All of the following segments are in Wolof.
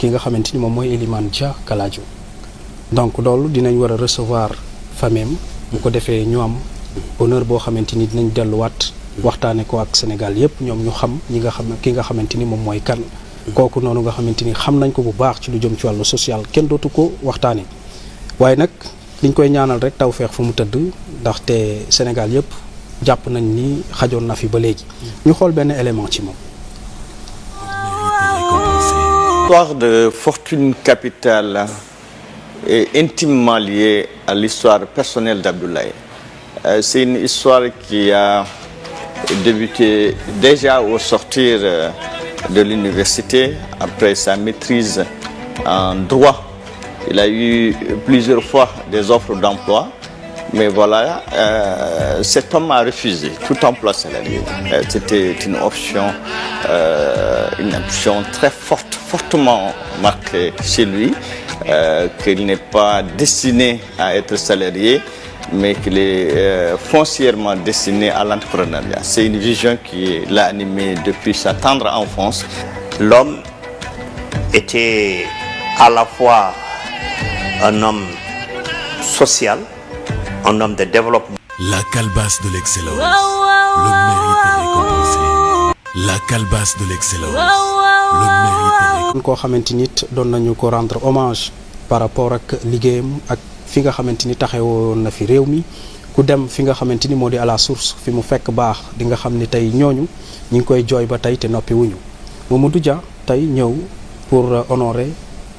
ki nga xamante ni moom mooy Elimane Dia Kaladio donc loolu dinañ war a recevoir famem bu ko defee ñu am honneur boo xamante ni dinañ delluwaat waxtaane ko ak Sénégal yépp ñoom ñu xam ki nga xamante ni moom mooy kan kooku noonu nga xamante ni xam nañ ko bu baax ci lu jëm ci wàllu social kenn dootu ko waxtaane waaye nag liñ koy ñaanal rek tawfeex fu mu tëdd ndaxte Sénégal yépp jàpp nañ ni xajoon na fi ba léegi ñu xool benn élément ci moom. L'histoire de Fortune Capital est intimement liée à l'histoire personnelle d'Abdoulaye. C'est une histoire qui a débuté déjà au sortir de l'université, après sa maîtrise en droit. Il a eu plusieurs fois des offres d'emploi, mais voilà, cet homme a refusé tout emploi salarié. C'était une option très fortement marquée chez lui, qu'il n'est pas destiné à être salarié, mais qu'il est foncièrement destiné à l'entrepreneuriat. C'est une vision qui l'a animé depuis sa tendre enfance. L'homme était à la fois un homme social, un homme de développement. La calebasse de l'excellence, le mérite est récompensé. La calebasse de l'excellence, le mérite est récompensé. koo xamante ni doon nañu ko rendre hommage par rapport ak liggéeyam ak fi nga xamante ni taxawoon na fi réew mi ku dem fi nga xamante ni moo di à la source fi mu fekk baax di nga xam ni tey ñooñu ñu ngi koy jooy ba tey te noppi wuñu Mamadou Dia tey ñëw pour honorer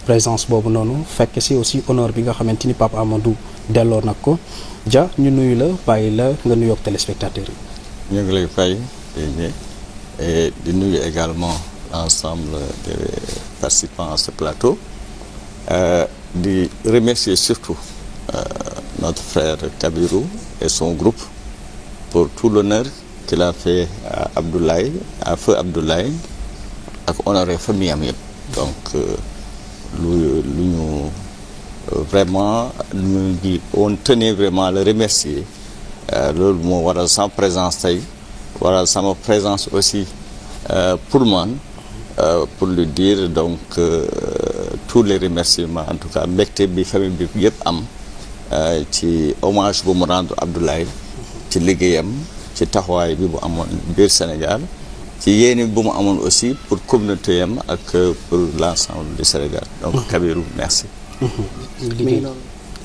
présence boobu noonu fekk si aussi honneur bi nga xamante ni Pape Amadou delloo nag ko Dia ñu nuyu la bàyyi la nga nuyoog téléspectateurs yi. ñu ngi lay fay et di nuyu également l'ensemble des participants à ce plateau. De remercier surtout notre frère Kabirou et son groupe pour tout l'honneur qu'il a fait à Abdoulaye, à feu Abdoulaye, ak honoré famille am yëpp. Donc vraiment on tenait vraiment à le remercier. Loolu moo waral sama présence tey waral sama présence aussi pour man pour lui dire donc tous les remerciements en tout cas mbégte bi famille bi yëpp am ci hommage bu mu rendre Abdoulaye ci liggéeyam ci taxawaay bi bu amoon biir Sénégal ci yéene bu mu amoon aussi pour communauté am ak pour l'ensemble du Sénégal donc Kabirou merci.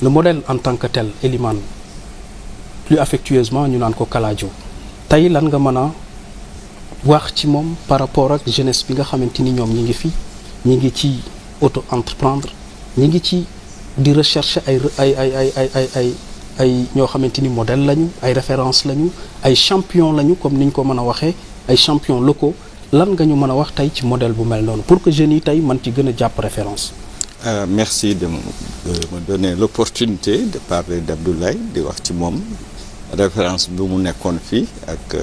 Le modèle en tant que tel Elimane plus affectueusement ñu naan ko Kaladio tey lan nga mën a wax ci moom par rapport ak jeunesse bi nga xamante ni ñoom ñi ngi fi ñi ngi ci auto entreprendre ñi ngi ci di rechercher ay ñoo xamante ni modèle lañu ay référence lañu ay champion lañu comme niñ ko mën a waxee ay champions locaux lan nga ñu mën a wax tey ci modèle bu mel noonu pour que jeunes yi tey mën ci gën a jàpp référence. Merci de me donner l'opportunité de parler d'Abdoulaye di wax ci moom référence bu mu nekkoon fii ak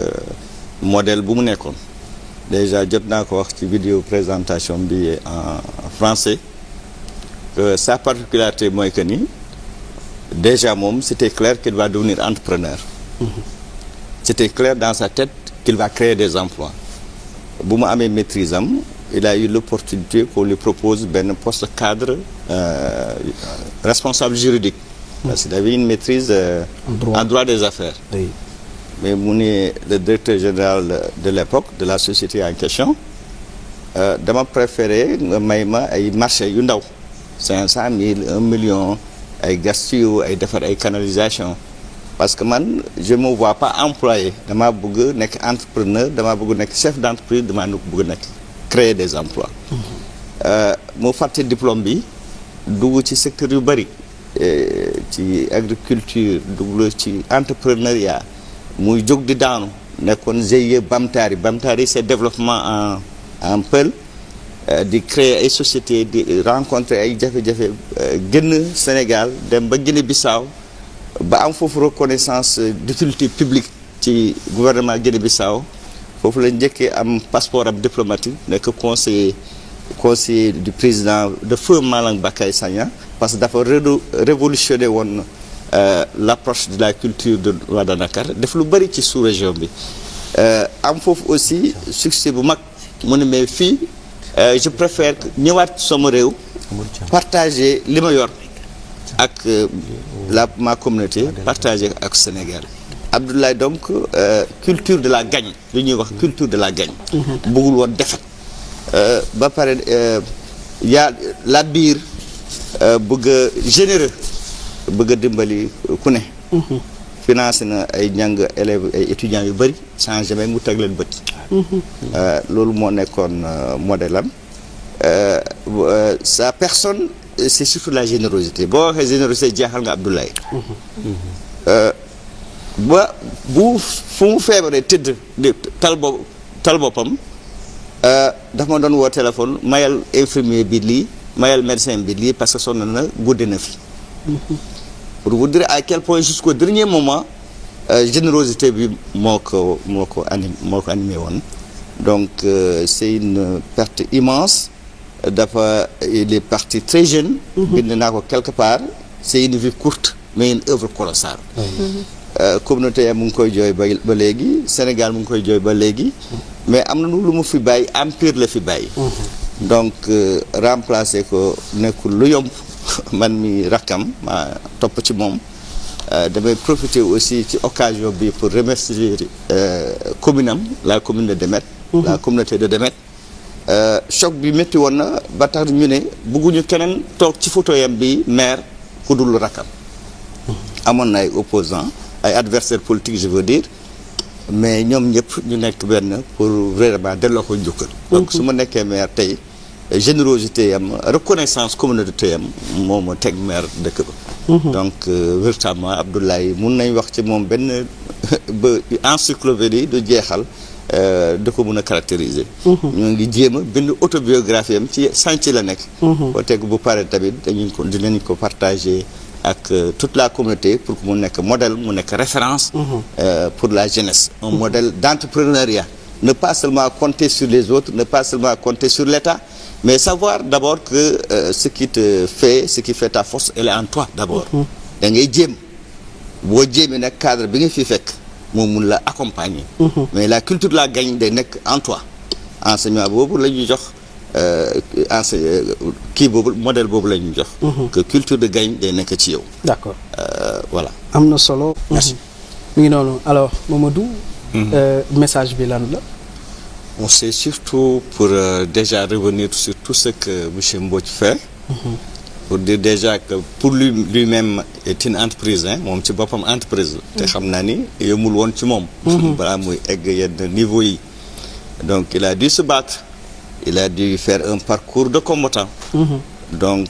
modèle bu mu nekkoon déjà jot naa ko wax ci vidéo présentation bi en français que sa particularité mooy que ni déjà moom c'était clair qu'il va devenir entrepreneur. C'était clair dans sa tête qu'il va créer des emplois. bu mu amee maîtrise am il a eu l'opportunité qu'on lui propose benn poste cadre responsable juridique. Parce qu'il avait une maîtrise en droit des affaires. Oui. Mais mu ne le directeur général de l'époque de la société en question dama préféré nga may ma ay marché yu ndaw 500 000 1 million ay gas tuyaux ay defar ay canalisation parce que man je me vois pas employé dama bëgg nekk entrepreneur dama bëgg nekk chef d'entreprise dama bëgg nekk créer des emplois mu fàtte diplôme bi dugg ci secteur yu bari ci agriculture dugg ci entrepreneuriat muy jóg di daanu nekkoon GIE Bamtari c'est développement en Peul di créer ay sociétés di rencontrer ay jafe-jafe génn Sénégal dem ba Guinée-Bissau ba am foofu reconnaissance d'utilité publique ci gouvernement Guinée-Bissau foofu la njëkkee am passeport am diplomatique nekk conseiller du président de feu Malang Bakay Sagna parce que dafa révolutionner woon l'approche de la culture de Ouaddanakar def lu bari ci sous-région bi am foofu aussi succès bu mag mu ne mais fii je préfère ñëwaat sama réew partager li ma yor ak ma communauté partager ak Sénégal. Abdoulaye donc culture de la gagne li ñuy wax culture de la gagne. bëggul woon defet ba pare yaa la biir bëgg a généreux bëgg a dimbali ku ne. financé na ay njàng élèves ay étudiants yu bëri sans jamais mu teg leen bët. loolu moo nekkoon modèle am sa personne c'est surtout la générosité boo waxee générosité jeexal nga Abdoulaye. ba bu fu mu feebaree tëdd tal boppam dafa ma doon woo téléphone mayal infirmier bi lii mayal médecin bi lii parce que sonn na guddi na fi. pour vous dire à quel point jusqu'au dernier moment générosité bi moo ko animé woon donc c'est une perte immense dafa il est parti très jeune. bind naa ko quelque part c'est une vie courte mais une œuvre colossale. communauté mu ngi koy jooy ba léegi Sénégal mu ngi koy jooy ba léegi mais am na lu mu fi bàyyi empire la fi bàyyi. donc remplacer ko nekkul lu yomb. man mi rakkam ma topp ci moom damay profiter aussi ci occasion bi pour remercier commune am la commune de Demet. la communauté de Demet. choc bi métti woon na ba tax ñu ne bëgguñu keneen toog ci photo yam bi maire ku dul rakkam. amoon na ay opposants ay adversaires politiques je veux dire mais ñoom ñëpp ñu nekk benn pour vraiment delloo ko njukkal. donc su ma nekkee maire tey. générosité yam reconnaissance communauté yam moo ma teg maire dëkk ba. donc véritablement Abdoulaye mun nañ wax ci moom benn ba encyclopédie du jeexal da ko mun a caractériser. ñoo ngi jéem a bind autobiographie yam ci sànci la nekk. boo teg bu pare tamit dinañ ko partager ak toute la communauté pour que mu nekk modèle mu nekk référence. pour la jeunesse un modèle d'entrepreneuriat. Ne pas seulement compter sur les autres ne pas seulement compter sur l'État mais savoir d'abord que ce qui fait ta force elle est en toi d'abord. da ngay jéem boo jéemee nag cadre bi nga fi fekk moom mun la accompagner. mais la culture de la gagne day nekk en toi enseignement boobu la ñuy jox kii boobu modèle boobu la ñuy jox. que culture de gagne day nekk ci yow. d'accord voilà. am na solo. merci mi ngi noonu alors Mamadou. message bi lan la. Bon, c'est surtout pour déjà revenir sur tout ce que monsieur Mbodj fait. Pour dire déjà que pour lui-même est une entreprise moom ci boppam entreprise la. te xam naa ni yemul woon ci moom. balaa muy egg yenn niveau yi. donc il a dû se battre. il a dû faire un parcours de combattant. donc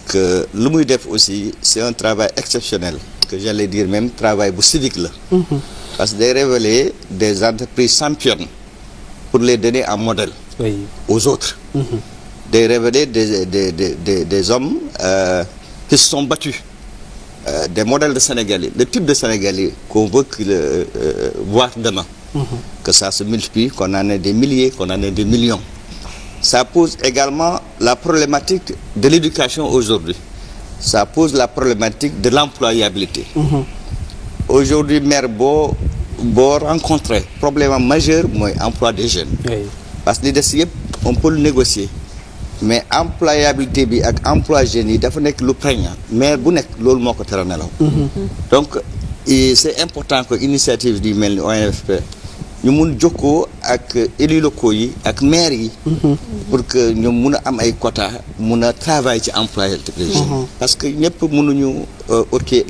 lu muy def aussi c'est un travail exceptionnel. que j'allais dire même travail bu civique la. parce que day révéler des entreprises championnes pour les donner en modèle. Oui. aux autres. Day révéler des hommes qui se sont battus. Des modèles de Sénégalais, le type de Sénégalais qu'on veut voir demain. Que ça se multiplie, qu'on en ait des milliers, qu'on en ait des millions. Ça pose également la problématique de l'éducation aujourd'hui. Ça pose la problématique de l'employabilité. Aujourd'hui maire boo rencontrer problème majeur mooy emploi des jeunes. Oui. parce que li des yëpp on peut le négocier mais employabilité bi ak emploi jeunes yi dafa nekk lu prégnant maire bu nekk loolu moo ko tere nelaw. donc c'est important que initiative di mel ni ONFP ñu mun jokkoo ak élus locaux yi ak maire yi. pour que ñu mun a am ay quotas mun a travailler ci employabilité des jeunes. parce que ñëpp mënuñu ok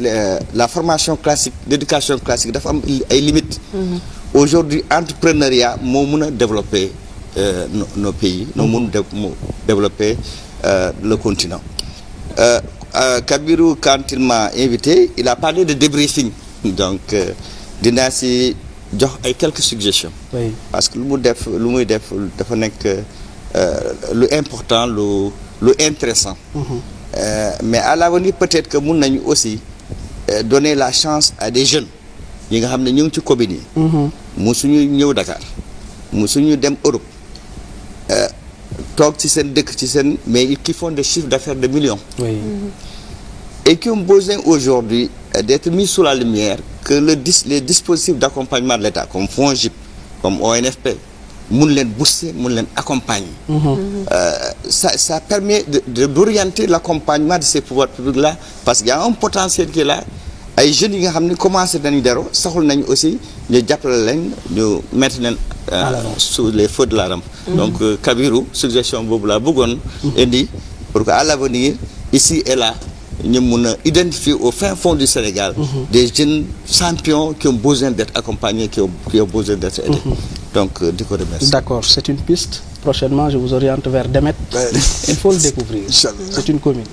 la formation classique l'éducation classique dafa am ay limites. aujourd'hui entrepreneuriat moo mun a développer nos pays noo mun développer le continent. Kabirou quand il m'a invité il a parlé de débriefing donc dinaa si jox ay quelques suggestions. Oui. parce que lu muy def dafa nekk lu important lu intéressant. mais à l'avenir peut-être que mun nañu aussi donner la chance à des jeunes yi nga xam ne ñu ngi ci communes yi. musuñu ñëw Dakar musuñu dem Europe toog ci seen dëkk ci seen mais qui font des chiffres d'affaires de millions. Oui. et qui ont besoin aujourd'hui d'être mis sous la lumière que les dispositifs d'accompagnement de l'État comme FONGIP comme ONFP mun leen booster mun leen accompagner. ça permet d'orienter l'accompagnement de ces pouvoirs publics là parce qu'il y a un potentiel qui est là ay jeunes yi nga xam ne commencé nañu dero soxla nañu aussi ñu jàppale leen ñu mettre leen sous les feux de la rampe. Donc Kabirou suggestion boobu laa bëggoon indi pour que à l'avenir ici et là ñu mun a identifier au fin fond du Sénégal des jeunes champions qui ont besoin d'être accompagnés qui ont besoin d'être aidés. Donc di ko remercier. D'accord, c'est une piste. Prochainement, je vous oriente vers Demet. Il faut le découvrir. C'est une commune.